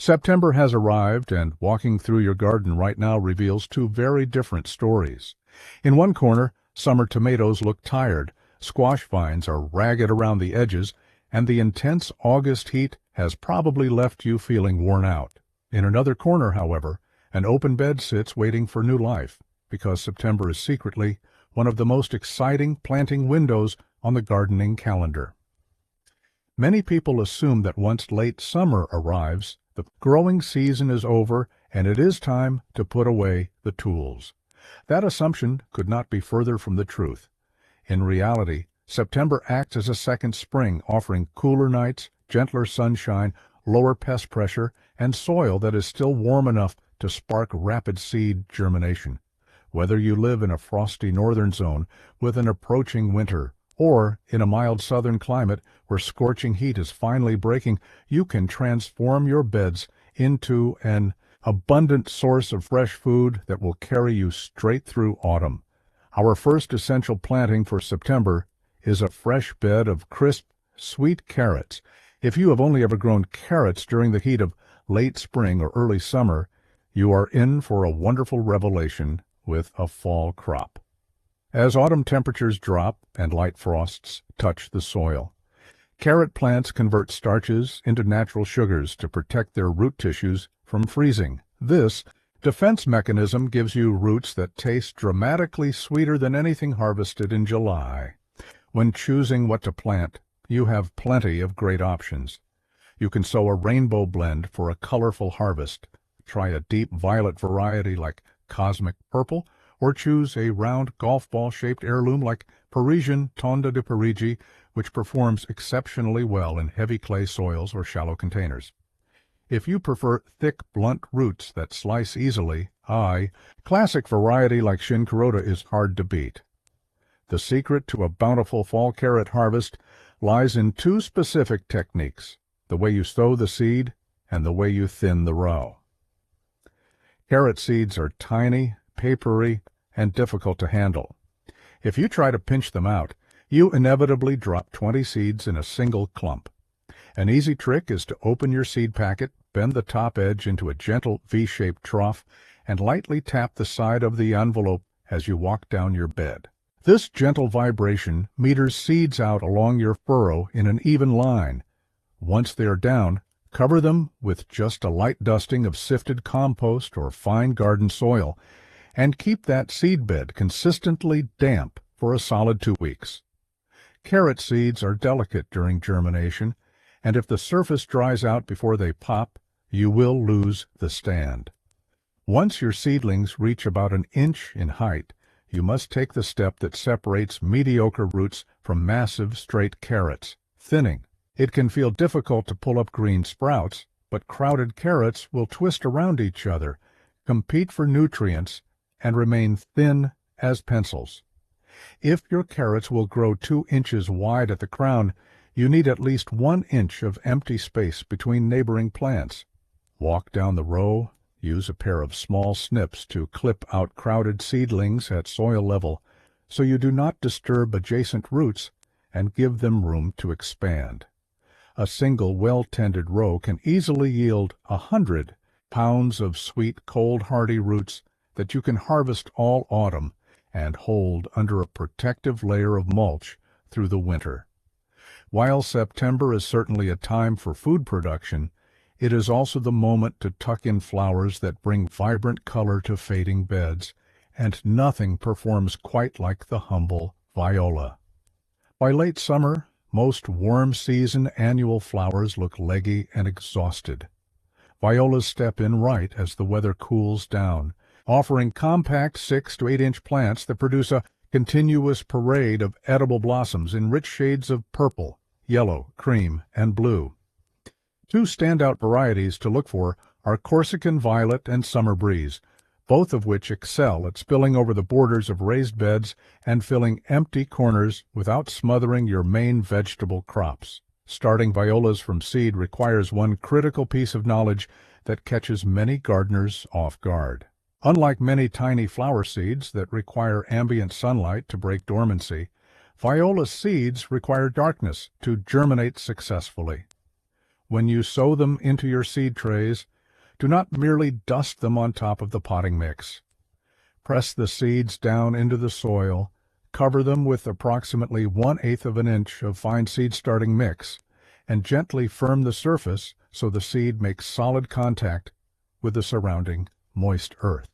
September has arrived, and walking through your garden right now reveals two very different stories. In one corner, summer tomatoes look tired, squash vines are ragged around the edges, and the intense August heat has probably left you feeling worn out. In another corner, however, an open bed sits waiting for new life, because September is secretly one of the most exciting planting windows on the gardening calendar. Many people assume that once late summer arrives, the growing season is over and it is time to put away the tools. That assumption could not be further from the truth. In reality, September acts as a second spring, offering cooler nights, gentler sunshine, lower pest pressure, and soil that is still warm enough to spark rapid seed germination. Whether you live in a frosty northern zone with an approaching winter, or in a mild southern climate where scorching heat is finally breaking, you can transform your beds into an abundant source of fresh food that will carry you straight through autumn. Our first essential planting for September is a fresh bed of crisp, sweet carrots. If you have only ever grown carrots during the heat of late spring or early summer, you are in for a wonderful revelation with a fall crop. As autumn temperatures drop and light frosts touch the soil, carrot plants convert starches into natural sugars to protect their root tissues from freezing. This defense mechanism gives you roots that taste dramatically sweeter than anything harvested in July. When choosing what to plant, you have plenty of great options. You can sow a rainbow blend for a colorful harvest. Try a deep violet variety like Cosmic Purple, or choose a round golf ball-shaped heirloom like Parisian Tonda de Parigi, which performs exceptionally well in heavy clay soils or shallow containers. If you prefer thick, blunt roots that slice easily, a classic variety like Shinkarota is hard to beat. The secret to a bountiful fall carrot harvest lies in two specific techniques: the way you sow the seed and the way you thin the row. Carrot seeds are tiny, papery, and difficult to handle. If you try to pinch them out, you inevitably drop 20 seeds in a single clump. An easy trick is to open your seed packet, bend the top edge into a gentle V-shaped trough, and lightly tap the side of the envelope as you walk down your bed. This gentle vibration meters seeds out along your furrow in an even line. Once they are down, cover them with just a light dusting of sifted compost or fine garden soil, and keep that seed bed consistently damp for a solid 2 weeks. Carrot seeds are delicate during germination, and if the surface dries out before they pop, you will lose the stand. Once your seedlings reach about an inch in height, you must take the step that separates mediocre roots from massive straight carrots: thinning. It can feel difficult to pull up green sprouts, but crowded carrots will twist around each other, compete for nutrients, and remain thin as pencils. If your carrots will grow 2 inches wide at the crown, you need at least 1 inch of empty space between neighboring plants. Walk down the row, use a pair of small snips to clip out crowded seedlings at soil level, so you do not disturb adjacent roots and give them room to expand. A single well-tended row can easily yield 100 pounds of sweet, cold, hardy roots that you can harvest all autumn and hold under a protective layer of mulch through the winter. While September is certainly a time for food production, it is also the moment to tuck in flowers that bring vibrant color to fading beds, and nothing performs quite like the humble viola. By late summer, most warm-season annual flowers look leggy and exhausted. Violas step in right as the weather cools down, offering compact 6 to 8 inch plants that produce a continuous parade of edible blossoms in rich shades of purple, yellow, cream, and blue. 2 standout varieties to look for are Corsican Violet and Summer Breeze, both of which excel at spilling over the borders of raised beds and filling empty corners without smothering your main vegetable crops. Starting violas from seed requires one critical piece of knowledge that catches many gardeners off guard. Unlike many tiny flower seeds that require ambient sunlight to break dormancy, viola seeds require darkness to germinate successfully. When you sow them into your seed trays, Do not merely dust them on top of the potting mix. Press the seeds down into the soil, cover them with approximately 1/8 of an inch of fine seed starting mix, and gently firm the surface so the seed makes solid contact with the surrounding moist earth.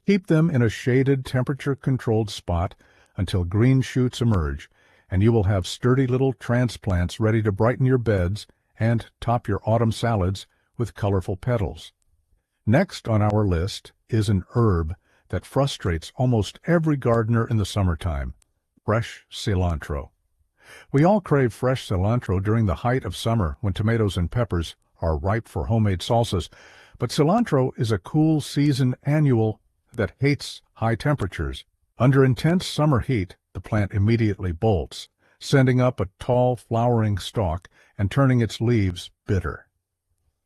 Keep them in a shaded, temperature-controlled spot until green shoots emerge, and you will have sturdy little transplants ready to brighten your beds and top your autumn salads with colorful petals. Next on our list is an herb that frustrates almost every gardener in the summertime: fresh cilantro. We all crave fresh cilantro during the height of summer when tomatoes and peppers are ripe for homemade salsas, but cilantro is a cool season annual that hates high temperatures. Under intense summer heat, the plant immediately bolts, sending up a tall flowering stalk and turning its leaves bitter.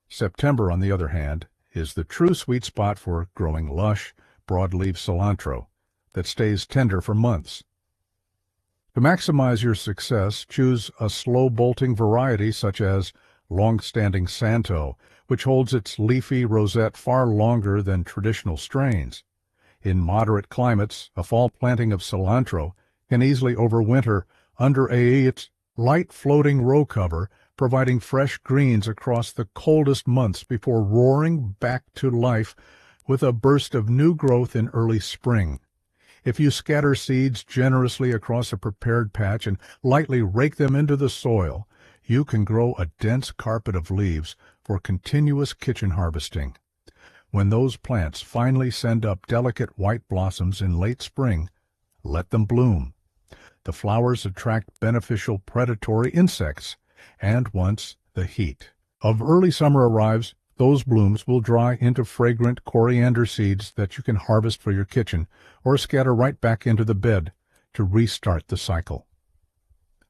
September, on the other hand, is the true sweet spot for growing lush, broadleaf cilantro that stays tender for months. To maximize your success, choose a slow-bolting variety such as Long Standing Santo, which holds its leafy rosette far longer than traditional strains. In moderate climates, a fall planting of cilantro can easily overwinter under its light floating row cover, providing fresh greens across the coldest months before roaring back to life with a burst of new growth in early spring. If you scatter seeds generously across a prepared patch and lightly rake them into the soil, you can grow a dense carpet of leaves for continuous kitchen harvesting. When those plants finally send up delicate white blossoms in late spring, let them bloom. The flowers attract beneficial predatory insects, and once the heat of early summer arrives, those blooms will dry into fragrant coriander seeds that you can harvest for your kitchen or scatter right back into the bed to restart the cycle.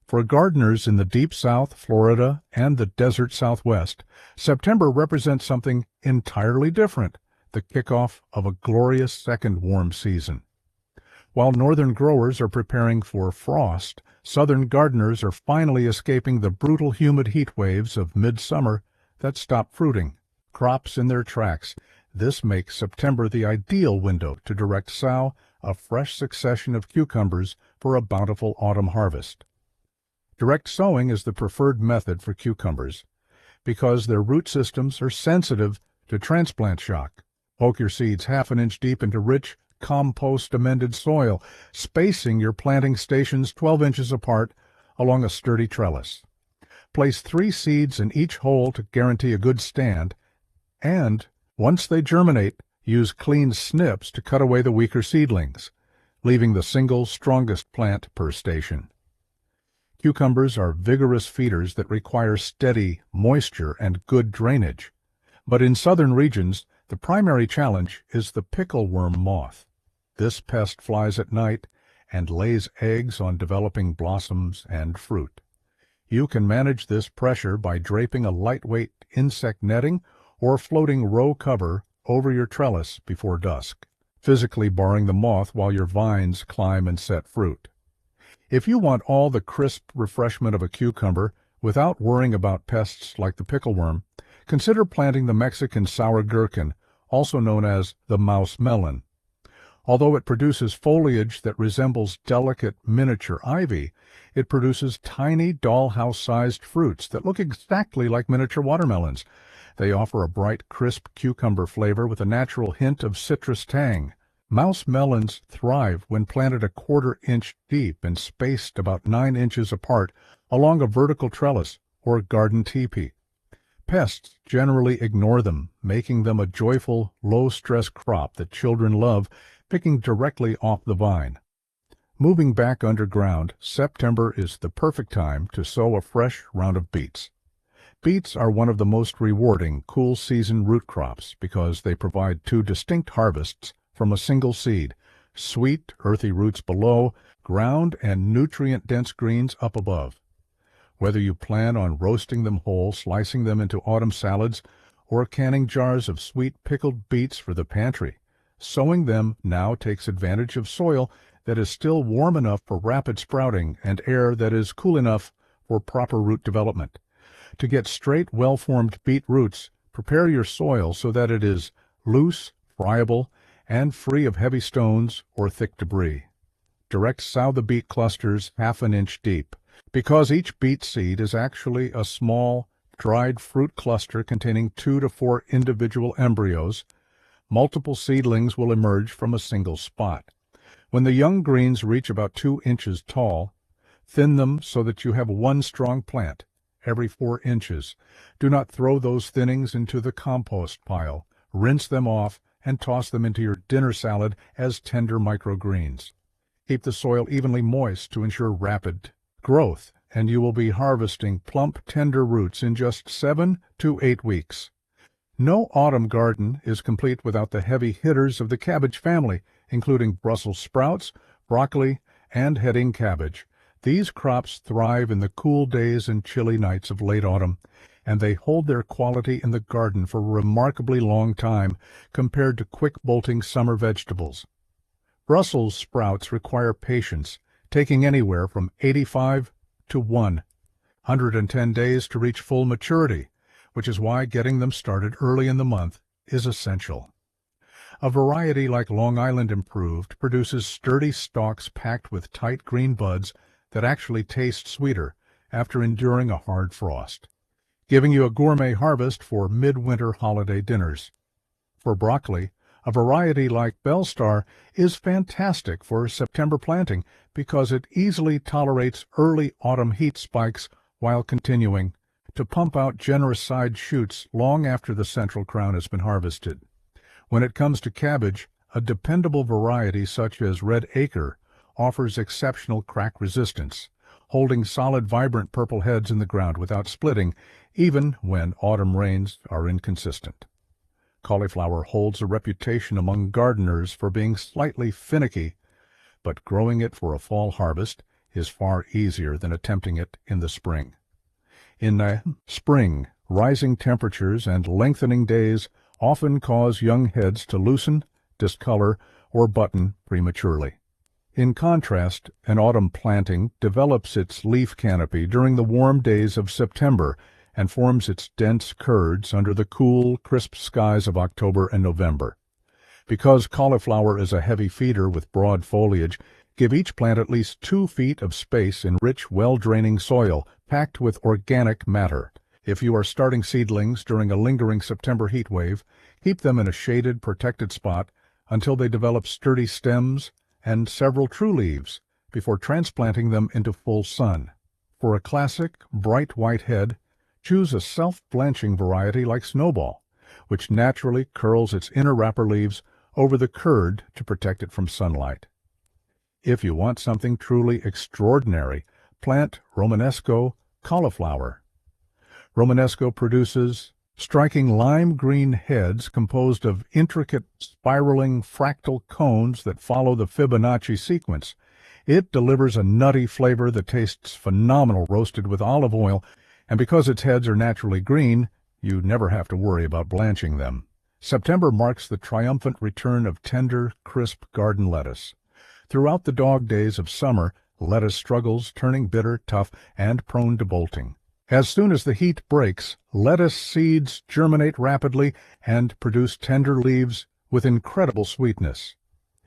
For gardeners in the deep South, Florida, and the desert Southwest, September represents something entirely different, the kickoff of a glorious second warm season. While northern growers are preparing for frost, southern gardeners are finally escaping the brutal humid heat waves of midsummer that stop fruiting crops in their tracks. This makes September the ideal window to direct sow a fresh succession of cucumbers for a bountiful autumn harvest. Direct sowing is the preferred method for cucumbers because their root systems are sensitive to transplant shock. Poke your seeds half an inch deep into rich, compost-amended soil, spacing your planting stations 12 inches apart along a sturdy trellis. Place 3 seeds in each hole to guarantee a good stand, and once they germinate, use clean snips to cut away the weaker seedlings, leaving the single strongest plant per station. Cucumbers are vigorous feeders that require steady moisture and good drainage. But in southern regions, the primary challenge is the pickleworm moth. This pest flies at night and lays eggs on developing blossoms and fruit. You can manage this pressure by draping a lightweight insect netting or floating row cover over your trellis before dusk, physically barring the moth while your vines climb and set fruit. If you want all the crisp refreshment of a cucumber without worrying about pests like the pickleworm, consider planting the Mexican sour gherkin, also known as the mouse melon. Although it produces foliage that resembles delicate miniature ivy, it produces tiny dollhouse-sized fruits that look exactly like miniature watermelons. They offer a bright, crisp cucumber flavor with a natural hint of citrus tang. Mouse melons thrive when planted a 1/4 inch deep and spaced about 9 inches apart along a vertical trellis or garden teepee. Pests generally ignore them, making them a joyful, low-stress crop that children love, picking directly off the vine. Moving back underground, September is the perfect time to sow a fresh round of beets. Beets are one of the most rewarding cool-season root crops because they provide 2 distinct harvests from a single seed: sweet, earthy roots below, ground and nutrient-dense greens up above. Whether you plan on roasting them whole, slicing them into autumn salads, or canning jars of sweet pickled beets for the pantry, sowing them now takes advantage of soil that is still warm enough for rapid sprouting and air that is cool enough for proper root development. To get straight, well-formed beet roots, Prepare your soil so that it is loose, friable, and free of heavy stones or thick debris. Direct sow the beet clusters half an inch deep. Because each beet seed is actually a small, dried fruit cluster containing 2 to 4 individual embryos, multiple seedlings will emerge from a single spot. When the young greens reach about 2 inches tall, thin them so that you have one strong plant every 4 inches. Do not throw those thinnings into the compost pile. Rinse them off and toss them into your dinner salad as tender microgreens. Keep the soil evenly moist to ensure rapid growth, and you will be harvesting plump, tender roots in just 7 to 8 weeks. No autumn garden is complete without the heavy hitters of the cabbage family, including Brussels sprouts, broccoli, and heading cabbage. These crops thrive in the cool days and chilly nights of late autumn, and they hold their quality in the garden for a remarkably long time compared to quick-bolting summer vegetables. Brussels sprouts require patience, taking anywhere from 85 to 110 days to reach full maturity, which is why getting them started early in the month is essential. A variety like Long Island Improved produces sturdy stalks packed with tight green buds that actually taste sweeter after enduring a hard frost, giving you a gourmet harvest for midwinter holiday dinners. For broccoli, a variety like Belstar is fantastic for September planting because it easily tolerates early autumn heat spikes while continuing to pump out generous side shoots long after the central crown has been harvested. When it comes to cabbage, a dependable variety such as Red Acre offers exceptional crack resistance, holding solid vibrant purple heads in the ground without splitting, even when autumn rains are inconsistent. Cauliflower holds a reputation among gardeners for being slightly finicky, but growing it for a fall harvest is far easier than attempting it in the spring. In the spring, rising temperatures and lengthening days often cause young heads to loosen, discolor, or button prematurely. In contrast, an autumn planting develops its leaf canopy during the warm days of September and forms its dense curds under the cool, crisp skies of October and November. Because cauliflower is a heavy feeder with broad foliage, give each plant at least 2 feet of space in rich, well-draining soil packed with organic matter. If you are starting seedlings during a lingering September heat wave, keep them in a shaded, protected spot until they develop sturdy stems and several true leaves before transplanting them into full sun. For a classic, bright white head, choose a self-blanching variety like Snowball, which naturally curls its inner wrapper leaves over the curd to protect it from sunlight. If you want something truly extraordinary, plant Romanesco cauliflower. Romanesco produces striking lime green heads composed of intricate spiraling fractal cones that follow the Fibonacci sequence. It delivers a nutty flavor that tastes phenomenal roasted with olive oil, and because its heads are naturally green, you never have to worry about blanching them. September marks the triumphant return of tender, crisp garden lettuce. Throughout the dog days of summer, lettuce struggles, turning bitter, tough, and prone to bolting. As soon as the heat breaks, lettuce seeds germinate rapidly and produce tender leaves with incredible sweetness.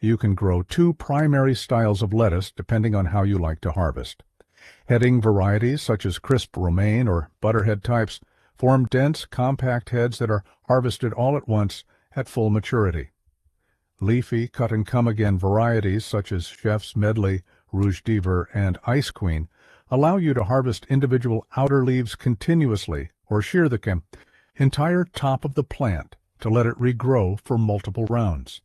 You can grow 2 primary styles of lettuce depending on how you like to harvest. Heading varieties such as crisp romaine or butterhead types form dense, compact heads that are harvested all at once at full maturity. Leafy cut-and-come-again varieties such as Chef's Medley, Rouge d'Hiver, and Ice Queen allow you to harvest individual outer leaves continuously or shear the entire top of the plant to let it regrow for multiple rounds.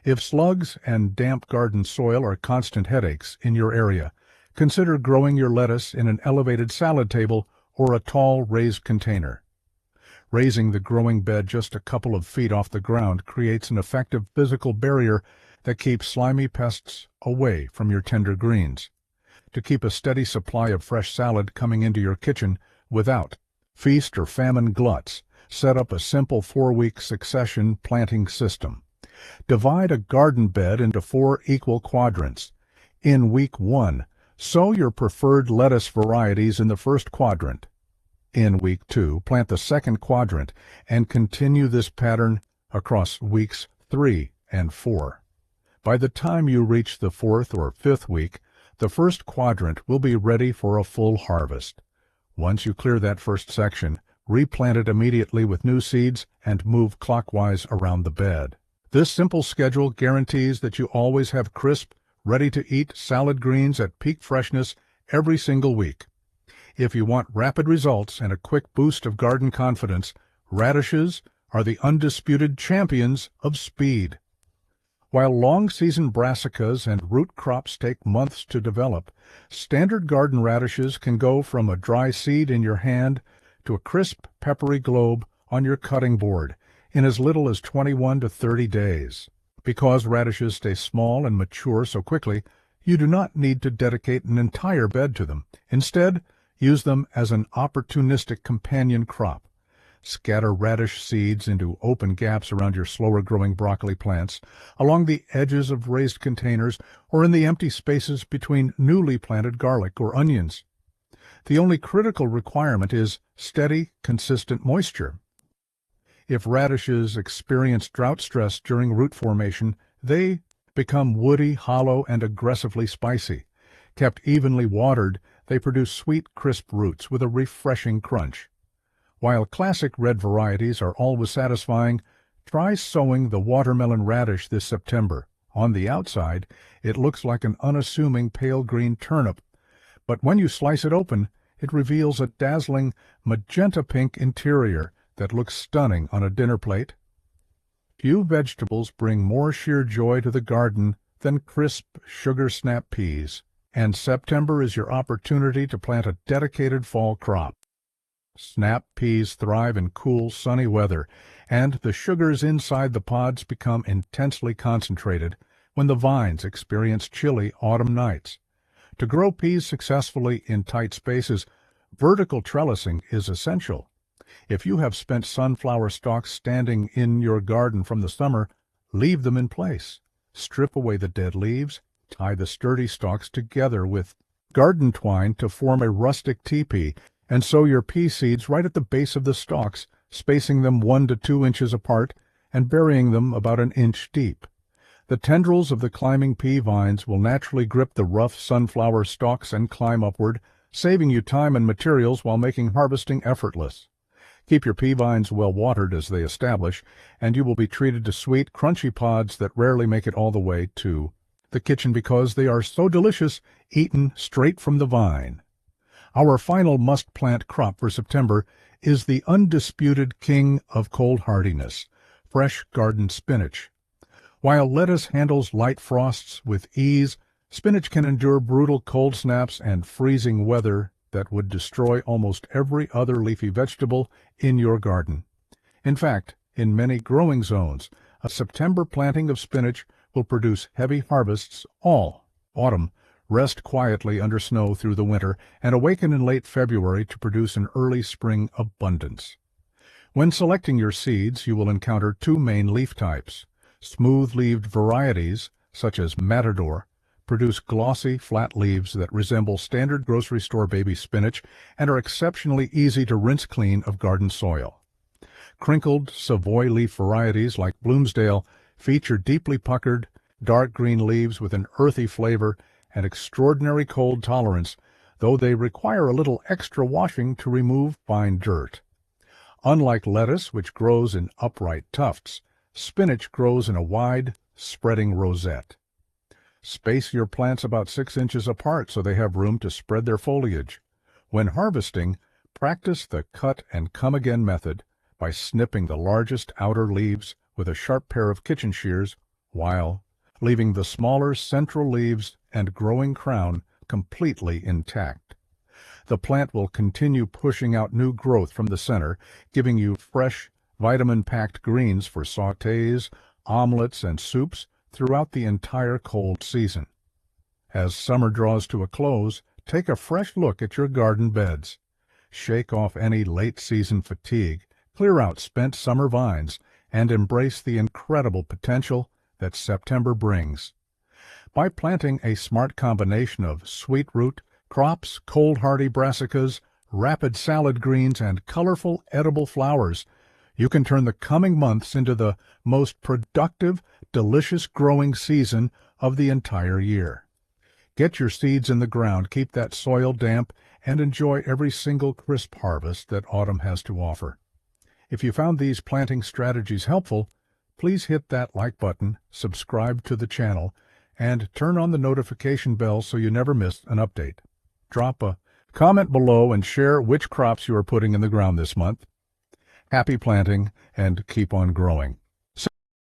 If slugs and damp garden soil are constant headaches in your area, consider growing your lettuce in an elevated salad table or a tall raised container. Raising the growing bed just a couple of feet off the ground creates an effective physical barrier that keeps slimy pests away from your tender greens. To keep a steady supply of fresh salad coming into your kitchen without feast or famine gluts, set up a simple 4-week succession planting system. Divide a garden bed into 4 equal quadrants. In week 1, sow your preferred lettuce varieties in the first quadrant. In week 2, plant the second quadrant and continue this pattern across weeks 3 and 4. By the time you reach the 4th or 5th week, the first quadrant will be ready for a full harvest. Once you clear that first section, replant it immediately with new seeds and move clockwise around the bed. This simple schedule guarantees that you always have crisp, ready-to-eat salad greens at peak freshness every single week. If you want rapid results and a quick boost of garden confidence, radishes are the undisputed champions of speed. While long-season brassicas and root crops take months to develop, standard garden radishes can go from a dry seed in your hand to a crisp, peppery globe on your cutting board in as little as 21 to 30 days. Because radishes stay small and mature so quickly, you do not need to dedicate an entire bed to them. Instead, use them as an opportunistic companion crop. Scatter radish seeds into open gaps around your slower-growing broccoli plants, along the edges of raised containers, or in the empty spaces between newly planted garlic or onions. The only critical requirement is steady, consistent moisture. If radishes experience drought stress during root formation, they become woody, hollow, and aggressively spicy. Kept evenly watered, they produce sweet, crisp roots with a refreshing crunch. While classic red varieties are always satisfying, try sowing the watermelon radish this September. On the outside, it looks like an unassuming pale green turnip, but when you slice it open, it reveals a dazzling magenta-pink interior that looks stunning on a dinner plate. Few vegetables bring more sheer joy to the garden than crisp sugar snap peas, and September is your opportunity to plant a dedicated fall crop. Snap peas thrive in cool, sunny weather, and the sugars inside the pods become intensely concentrated when the vines experience chilly autumn nights. To grow peas successfully in tight spaces, vertical trellising is essential. If you have spent sunflower stalks standing in your garden from the summer, leave them in place. Strip away the dead leaves, tie the sturdy stalks together with garden twine to form a rustic teepee, and sow your pea seeds right at the base of the stalks, spacing them 1 to 2 inches apart and burying them about an inch deep. The tendrils of the climbing pea vines will naturally grip the rough sunflower stalks and climb upward, saving you time and materials while making harvesting effortless. Keep your pea vines well watered as they establish, and you will be treated to sweet, crunchy pods that rarely make it all the way to the kitchen because they are so delicious, eaten straight from the vine. Our final must-plant crop for September is the undisputed king of cold hardiness, fresh garden spinach. While lettuce handles light frosts with ease, spinach can endure brutal cold snaps and freezing weather that would destroy almost every other leafy vegetable in your garden. In fact, in many growing zones, a September planting of spinach will produce heavy harvests all autumn, rest quietly under snow through the winter, and awaken in late February to produce an early spring abundance. When selecting your seeds, you will encounter 2 main leaf types. Smooth-leaved varieties, such as Matador, produce glossy, flat leaves that resemble standard grocery store baby spinach and are exceptionally easy to rinse clean of garden soil. Crinkled Savoy leaf varieties like Bloomsdale feature deeply puckered, dark green leaves with an earthy flavor and extraordinary cold tolerance, though they require a little extra washing to remove fine dirt. Unlike lettuce, which grows in upright tufts, spinach grows in a wide, spreading rosette. Space your plants about 6 inches apart so they have room to spread their foliage. When harvesting, practice the cut-and-come-again method by snipping the largest outer leaves with a sharp pair of kitchen shears while leaving the smaller central leaves and growing crown completely intact. The plant will continue pushing out new growth from the center, giving you fresh, vitamin-packed greens for sautés, omelets, and soups throughout the entire cold season. As summer draws to a close, take a fresh look at your garden beds. Shake off any late-season fatigue, clear out spent summer vines, and embrace the incredible potential that September brings. By planting a smart combination of sweet root, crops, cold-hardy brassicas, rapid salad greens, and colorful edible flowers. You can turn the coming months into the most productive, delicious growing season of the entire year. Get your seeds in the ground, keep that soil damp, and enjoy every single crisp harvest that autumn has to offer. If you found these planting strategies helpful, please hit that like button, subscribe to the channel, and turn on the notification bell so you never miss an update. Drop a comment below and share which crops you are putting in the ground this month. Happy planting and keep on growing.